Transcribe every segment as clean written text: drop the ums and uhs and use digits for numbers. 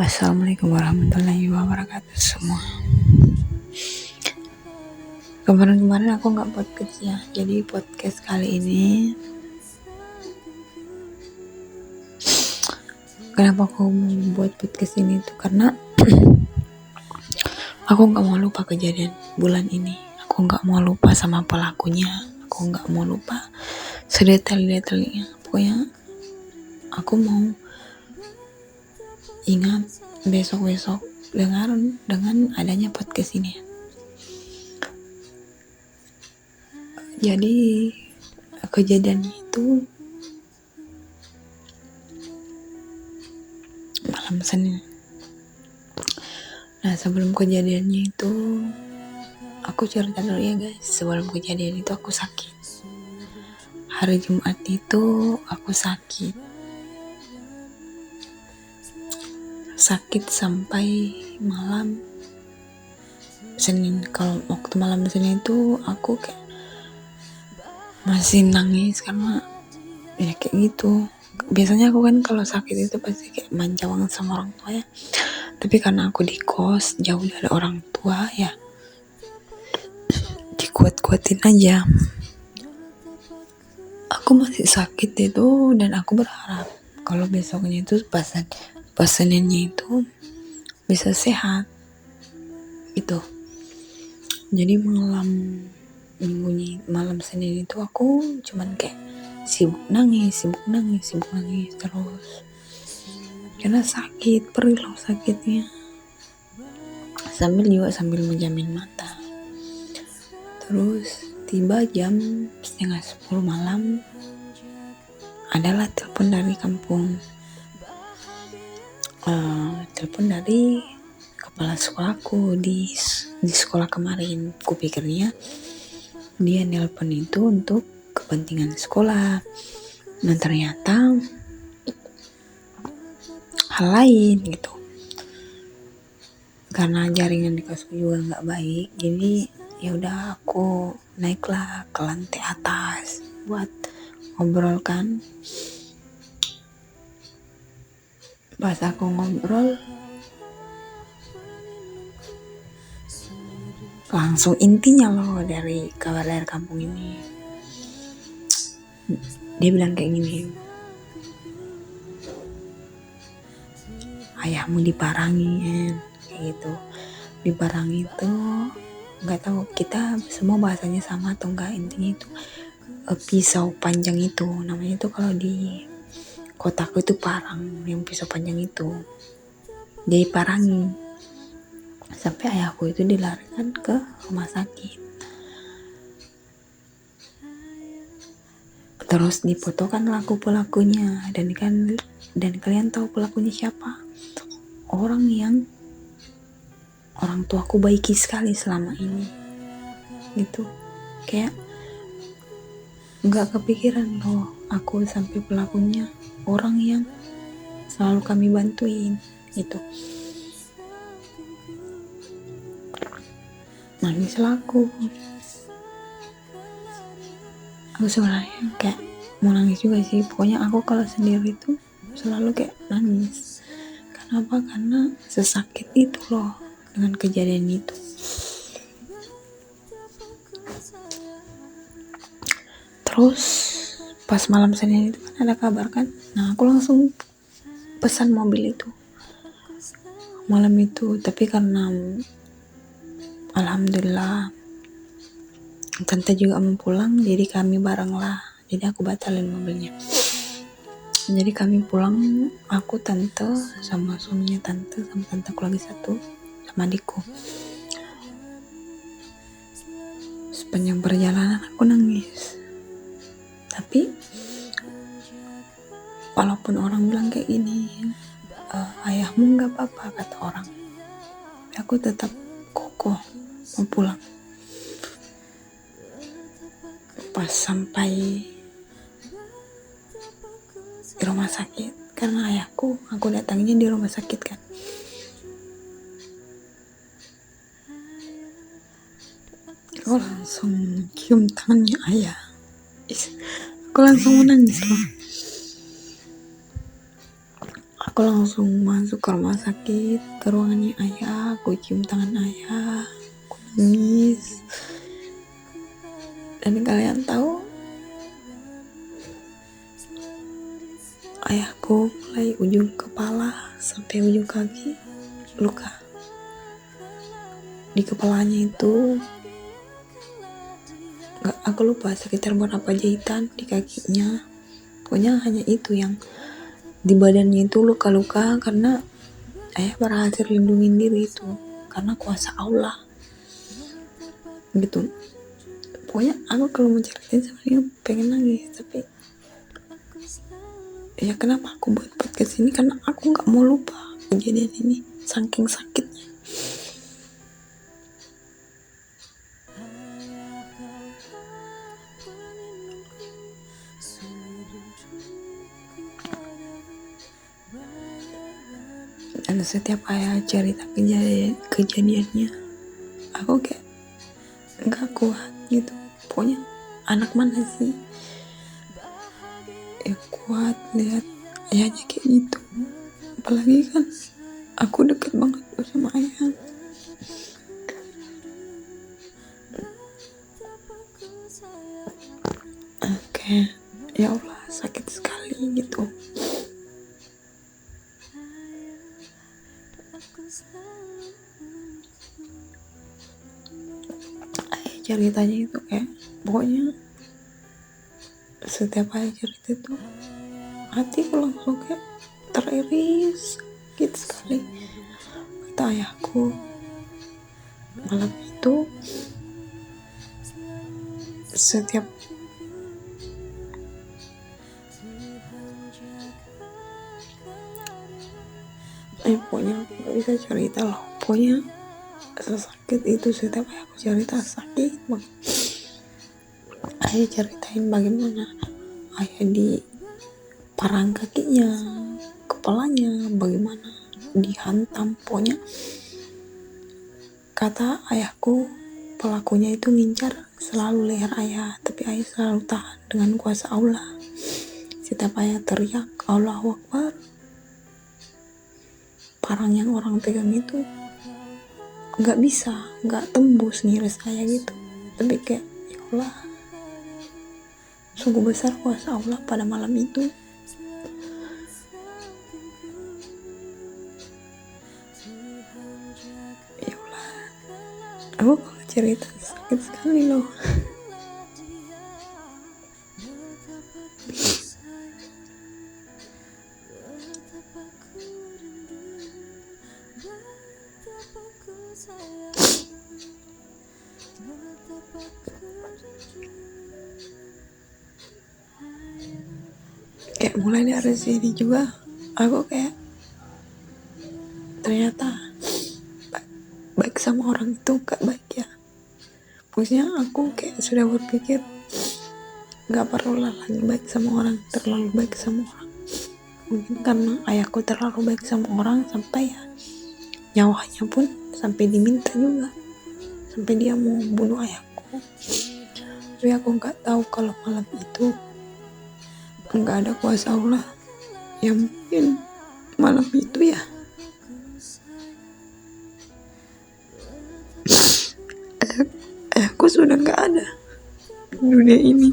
Assalamualaikum warahmatullahi wabarakatuh semua. Kemarin aku nggak podcast ya, jadi podcast kali ini kenapa aku membuat podcast ini tuh karena aku nggak mau lupa kejadian bulan ini, aku nggak mau lupa sama pelakunya, aku nggak mau lupa sedetail-detailnya. Pokoknya aku mau ingat besok-besok dengan adanya podcast ini. Jadi kejadian itu malam Senin. Nah, sebelum kejadiannya itu aku cerita dulu ya guys. Sebelum kejadian itu aku sakit. Hari Jumat itu aku sakit sampai malam Senin. Kalau waktu malam Senin itu aku kayak masih nangis karena ya kayak gitu. Biasanya aku kan kalau sakit itu pasti kayak manja banget sama orang tua ya. Tapi karena aku di kos jauh dari orang tua ya, dikuat-kuatin aja. Aku masih sakit itu dan aku berharap kalau besoknya itu pas Seninnya itu bisa sehat gitu. Jadi malam Senin itu aku cuman kayak sibuk nangis terus karena sakit, perih loh sakitnya, sambil menjamin mata. Terus tiba jam 9:30 malam adalah telepon dari kampung, telepon dari kepala sekolahku di sekolah kemarin. Kupikirnya dia nelpon itu untuk kepentingan sekolah, nah ternyata hal lain gitu. Karena jaringan di kosku juga nggak baik, jadi ya udah aku naiklah ke lantai atas buat ngobrol kan. Pas aku ngobrol langsung intinya loh dari kabar dari kampung ini. Dia bilang kayak gini, ayahmu diparangi kayak gitu. Diparangi itu nggak tahu kita semua bahasanya sama atau enggak, intinya itu pisau panjang itu namanya itu kalau di kotaku itu parang, yang pisau panjang itu dia diparangi sampai ayahku itu dilarikan ke rumah sakit. Terus difotokan pelakunya dan kalian tahu pelakunya siapa? Orang yang orang tuaku baiki sekali selama ini gitu. Kayak nggak kepikiran loh aku sampai pelakunya orang yang selalu kami bantuin gitu. Nangislah aku sebenarnya kayak mau nangis juga sih. Pokoknya aku kalau sendiri tuh selalu kayak nangis. Kenapa? Karena sesakit itu loh dengan kejadian itu. Terus pas malam Senin itu kan ada kabar kan, nah aku langsung pesan mobil itu malam itu. Tapi karena alhamdulillah tante juga mau pulang, jadi kami bareng lah, jadi aku batalin mobilnya. Jadi kami pulang, aku, tante sama suaminya tante sama tanteku lagi satu sama adikku. Sepanjang perjalanan aku nangis. Tapi walaupun orang bilang kayak gini, ayahmu nggak apa-apa kata orang, aku tetap kokoh mau pulang. Pas sampai di rumah sakit, karena ayahku aku datanginya di rumah sakit kan, aku langsung cium tangannya ayah, aku langsung menangis loh. Aku langsung masuk ke rumah sakit, ke ruangannya ayah, aku cium tangan ayah, aku nangis. Dan kalian tahu, ayahku mulai ujung kepala sampai ujung kaki luka. Di kepalanya itu aku lupa sekitar berapa jahitan, di kakinya pokoknya hanya itu. Yang di badannya itu luka-luka karena ayah berhasil lindungin diri itu karena kuasa Allah gitu. Pokoknya aku kalau mau ceritain sebenarnya pengen nangis, tapi ya kenapa aku buat podcast ini, karena aku nggak mau lupa kejadian ini saking sakitnya. Dan setiap ayah cerita kejadiannya, aku kayak nggak kuat gitu. Pokoknya anak mana sih yang kuat lihat ayahnya kayak gitu, apalagi kan aku deket banget tuh sama ayah. Oke, ya Allah sakit sekali gitu. Ceritanya itu kayak pokoknya setiap ayah cerita itu hatiku langsung kayak teriris, sakit sekali. Kata ayahku malam itu setiap pokoknya aku gak bisa cerita lah. Pokoknya sesakit itu setiap ayahku cerita sakit banget. Ayah ceritain bagaimana ayah di parang kakinya, kepalanya, bagaimana dihantam. Pokoknya kata ayahku pelakunya itu ngincar selalu leher ayah, tapi ayah selalu tahan dengan kuasa Allah. Setiap ayah teriak Allahu Akbar, parang yang orang pegang itu nggak tembus ngiris ayah gitu. Tapi kayak ya Allah, sungguh besar kuasa Allah pada malam itu. Ya Allah, aku kalau cerita sakit sekali loh. Kayak mulai dari sini juga aku kayak ternyata baik sama orang itu gak baik ya. Maksudnya aku kayak sudah berpikir gak perlu lah lagi baik sama orang, terlalu baik sama orang. Mungkin karena ayahku terlalu baik sama orang sampai ya nyawanya pun sampai diminta juga, sampai dia mau bunuh ayahku. Tapi aku gak tahu kalau malam itu gak ada kuasa Allah. Ya mungkin malam itu ya ayahku sudah gak ada di dunia ini.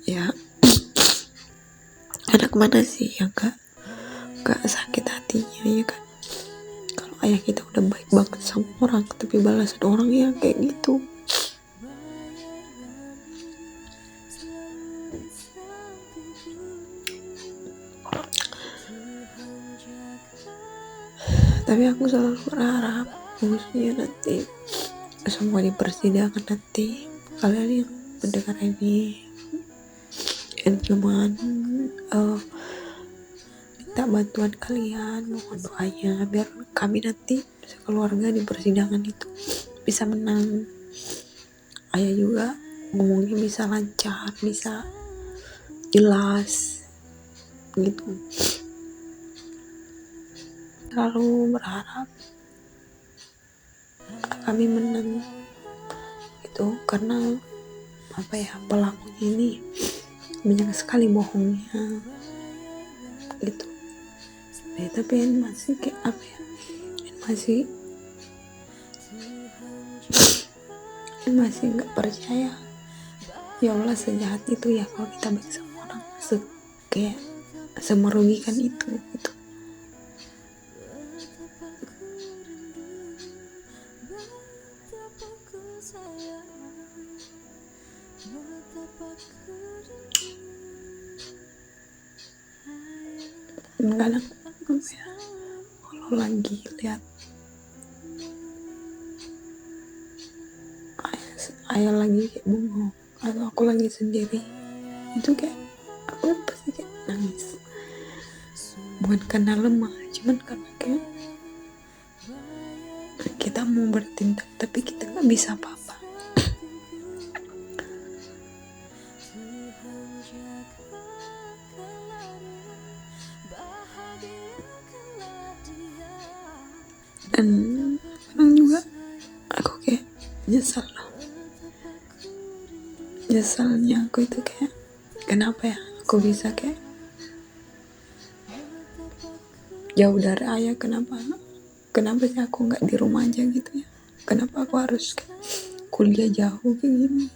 Ya anak mana sih yang gak sakit hatinya ya kan. Kalau ayah kita udah baik banget sama orang, tapi balasan orang yang kayak gitu. Tapi aku selalu berharap maksudnya nanti semua di persidangan nanti kalian yang mendengar ini cuman minta bantuan kalian, mohon doanya biar kami nanti sekeluarga di persidangan itu bisa menang. Ayah juga ngomongnya bisa lancar, bisa jelas gitu. terlalu berharap kami menang itu, karena pelakunya ini banyak sekali bohongnya gitu. Tapi masih kayak masih nggak percaya. Ya Allah, sejahat itu ya kalau kita baik sama orang, kayak semerugikan itu gitu. Kadang kalau lagi lihat ayah lagi kayak bengong atau aku lagi sendiri, itu kayak aku pasti kayak nangis, bukan karena lemah, cuman karena kayak kita mau bertindak tapi kita nggak bisa apa-apa. Dan kadang juga aku kayak nyesalnya aku itu kayak kenapa ya aku bisa kayak jauh dari ayah. Kenapa sih aku nggak di rumah aja gitu ya, kenapa aku harus kayak kuliah jauh kayak gini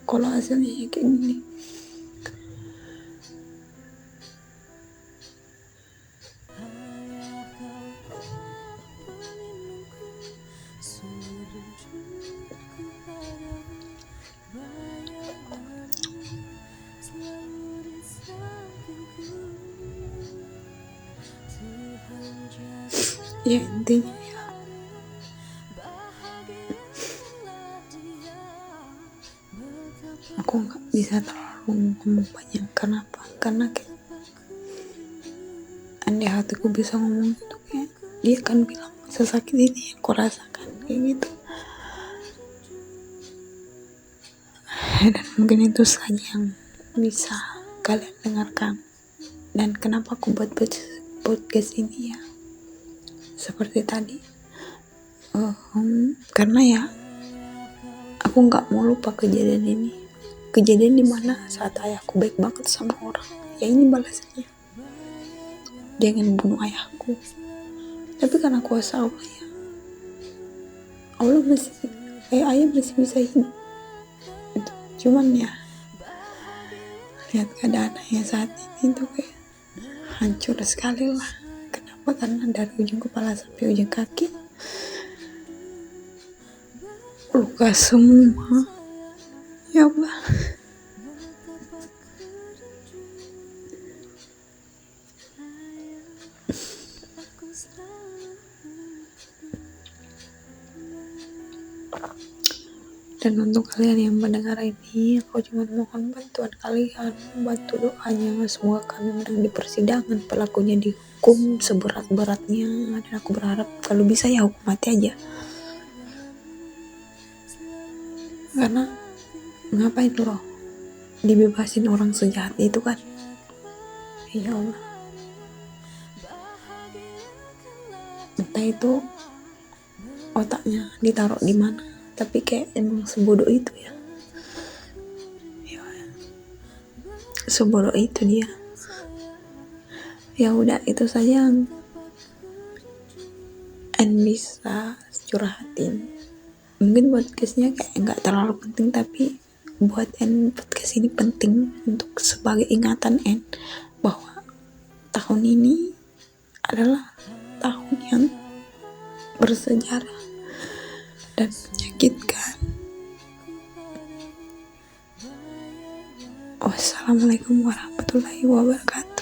kalau hasilnya kayak gini. Ya intinya ya, aku nggak bisa terlalu ngomong banyak. Kenapa? Karena kayak andai hatiku bisa ngomong itu kayak dia kan bilang sesakit ini yang aku rasakan kayak gitu. Dan mungkin itu saja yang bisa kalian dengarkan. Dan kenapa aku buat podcast ini ya seperti tadi, karena ya aku nggak mau lupa kejadian dimana saat ayahku baik banget sama orang. Ya ini balasannya, dia ingin bunuh ayahku, tapi karena kuasa Allah ya, Allah masih ayah masih bisa hidup gitu. Cuman ya lihat keadaan ayah saat ini tuh kayak hancur sekali lah. Kenapa? Karena dari ujung kepala sampai ujung kaki luka semua. Ya Allah, dan untuk kalian yang mendengar ini, aku cuma mohon bantuan kalian, bantu doanya semoga kami menang di persidangan, pelakunya dihukum seberat-beratnya. Dan aku berharap kalau bisa ya hukum mati aja, karena ngapain loh dibebasin orang sejahat itu kan. Ya Allah, entah itu otaknya ditaruh di mana, tapi kayak emang sebodoh itu ya, sebodoh itu dia. Ya udah, itu saja yang bisa curhatin. Mungkin podcastnya kayak nggak terlalu penting, tapi buat podcast ini penting untuk sebagai ingatan bahwa tahun ini adalah tahun yang bersejarah dan menyakitkan. Wassalamualaikum warahmatullahi wabarakatuh.